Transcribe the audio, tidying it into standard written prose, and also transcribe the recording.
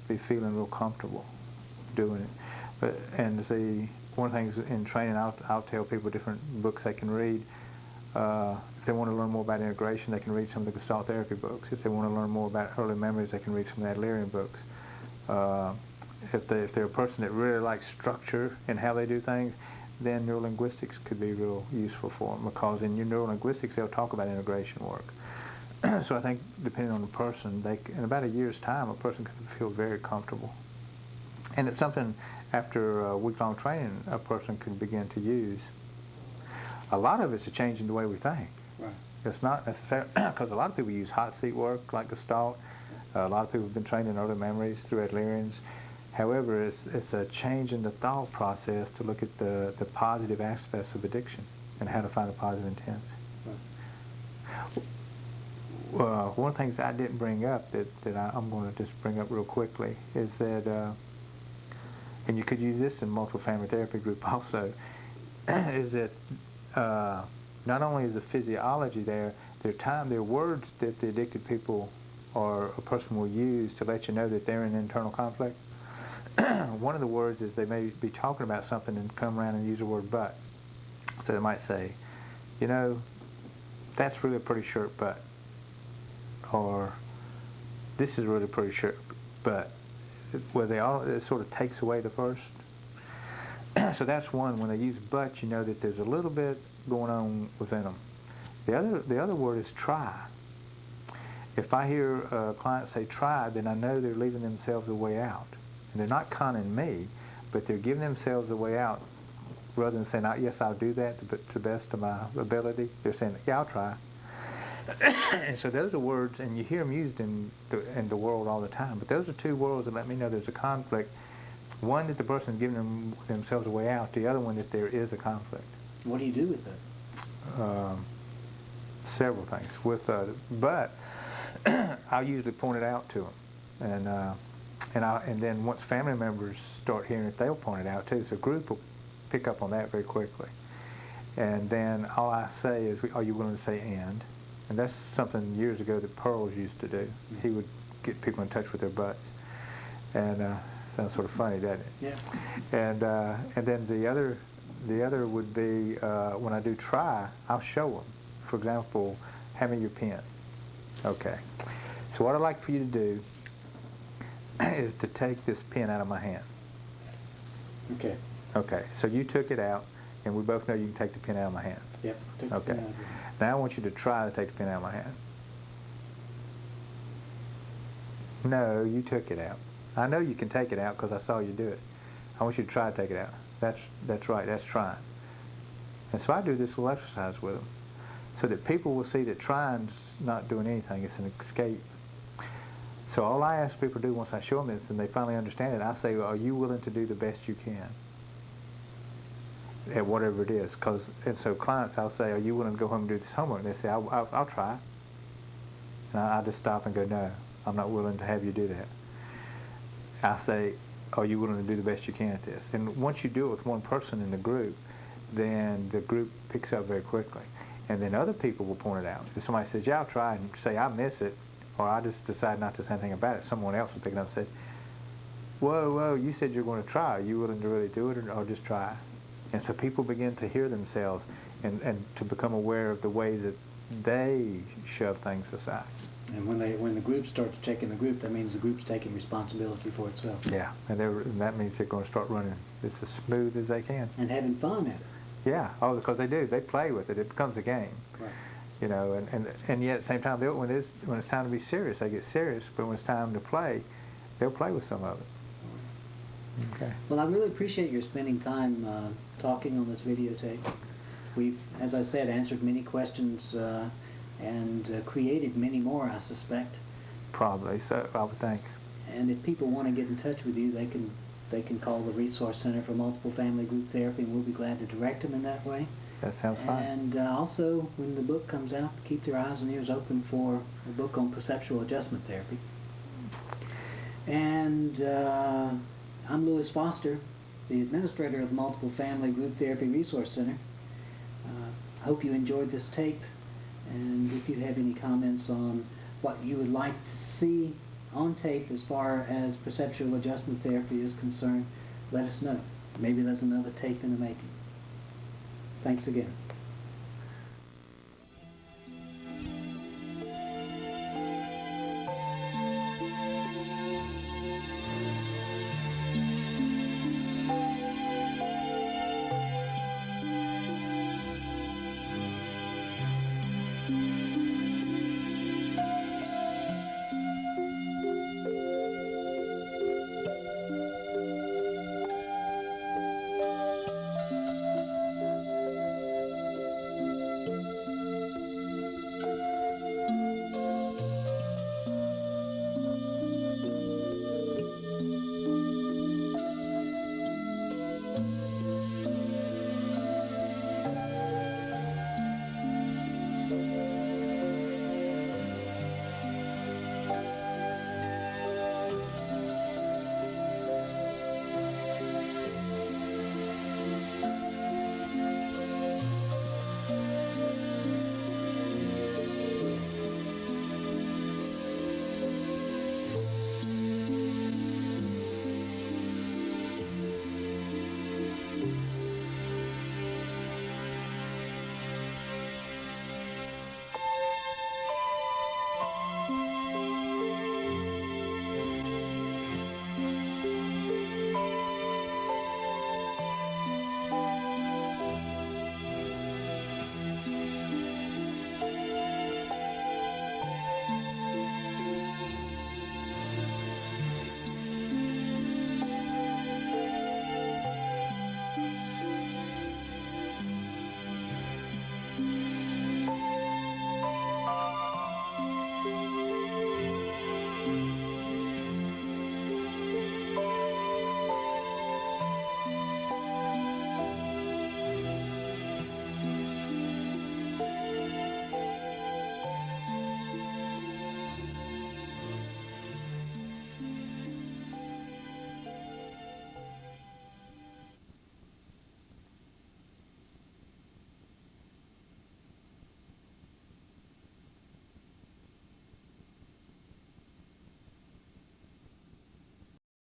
be feeling real comfortable doing it. But and see, one of the things in training, I'll tell people different books they can read. If they want to learn more about integration, they can read some of the Gestalt therapy books. If they want to learn more about early memories, they can read some of the Adlerian books. If they're a person that really likes structure in how they do things, then neurolinguistics could be real useful for them, because in your neurolinguistics they'll talk about integration work. So I think depending on the person, in about a year's time, a person can feel very comfortable. And it's something after a week-long training a person can begin to use. A lot of it's a change in the way we think. Right. It's not necessarily, because a lot of people use hot seat work like Gestalt. A lot of people have been trained in early memories through Adlerians. However, it's a change in the thought process to look at the positive aspects of addiction and how to find the positive intents. Right. One of the things I didn't bring up that I'm going to just bring up real quickly is that, and you could use this in multiple family therapy group also, is that not only is the physiology there are words that the addicted people or a person will use to let you know that they're in internal conflict. One of the words is they may be talking about something and come around and use the word but. So they might say, you know, that's really a pretty short butt. Or this is really a pretty short butt. Where it sort of takes away the first. So that's one. When they use but, you know that there's a little bit going on within them. The other word is try. If I hear a client say try, then I know they're leaving themselves a way out. And they're not conning me, but they're giving themselves a way out. Rather than saying, yes, I'll do that to the best of my ability, they're saying, yeah, I'll try. And so those are words, and you hear them used in the world all the time, but those are two words that let me know there's a conflict. One, that the person is giving themselves a way out, the other one, that there is a conflict. What do you do with that? Several things. But I'll usually point it out to them. And then once family members start hearing it, they'll point it out too. So a group will pick up on that very quickly. And then all I say is, are you willing to say and? And that's something years ago that Pearls used to do. He would get people in touch with their butts. And sounds sort of funny, doesn't it? Yeah. And then the other would be when I do try, I'll show them. For example, hand me your pen. Okay. So what I'd like for you to do is to take this pen out of my hand. Okay. Okay. So you took it out, and we both know you can take the pen out of my hand. Yep. Okay. Now I want you to try to take the pen out of my hand. No, you took it out. I know you can take it out because I saw you do it. I want you to try to take it out. That's right. That's trying. And so I do this little exercise with them, so that people will see that trying's not doing anything. It's an escape. So all I ask people to do once I show them this and they finally understand it, I say, well, are you willing to do the best you can at whatever it is? And so clients, I'll say, are you willing to go home and do this homework? And they say, I'll try. And I just stop and go, no, I'm not willing to have you do that. I say, are you willing to do the best you can at this? And once you do it with one person in the group, then the group picks up very quickly. And then other people will point it out. If somebody says, yeah, I'll try, and say, I miss it, or I just decide not to say anything about it, someone else will pick it up and say, whoa, you said you're going to try. Are you willing to really do it, or just try? And so people begin to hear themselves and to become aware of the ways that they shove things aside. And when the group starts checking the group, that means the group's taking responsibility for itself. Yeah, and that means they're going to start running as smooth as they can. And having fun at it. Yeah, because they do. They play with it. It becomes a game. Right. You know, and yet at the same time, when it's time to be serious, they get serious. But when it's time to play, they'll play with some of it. Okay. Well, I really appreciate your spending time talking on this videotape. We've, as I said, answered many questions and created many more, I suspect. Probably, so I would think. And if people want to get in touch with you, they can call the Resource Center for Multiple Family Group Therapy, and we'll be glad to direct them in that way. That sounds fine. And also, when the book comes out, keep their eyes and ears open for a book on Perceptual Adjustment Therapy. And I'm Louis Foster, the administrator of the Multiple Family Group Therapy Resource Center. Hope you enjoyed this tape, and if you have any comments on what you would like to see on tape as far as perceptual adjustment therapy is concerned, let us know. Maybe there's another tape in the making. Thanks again.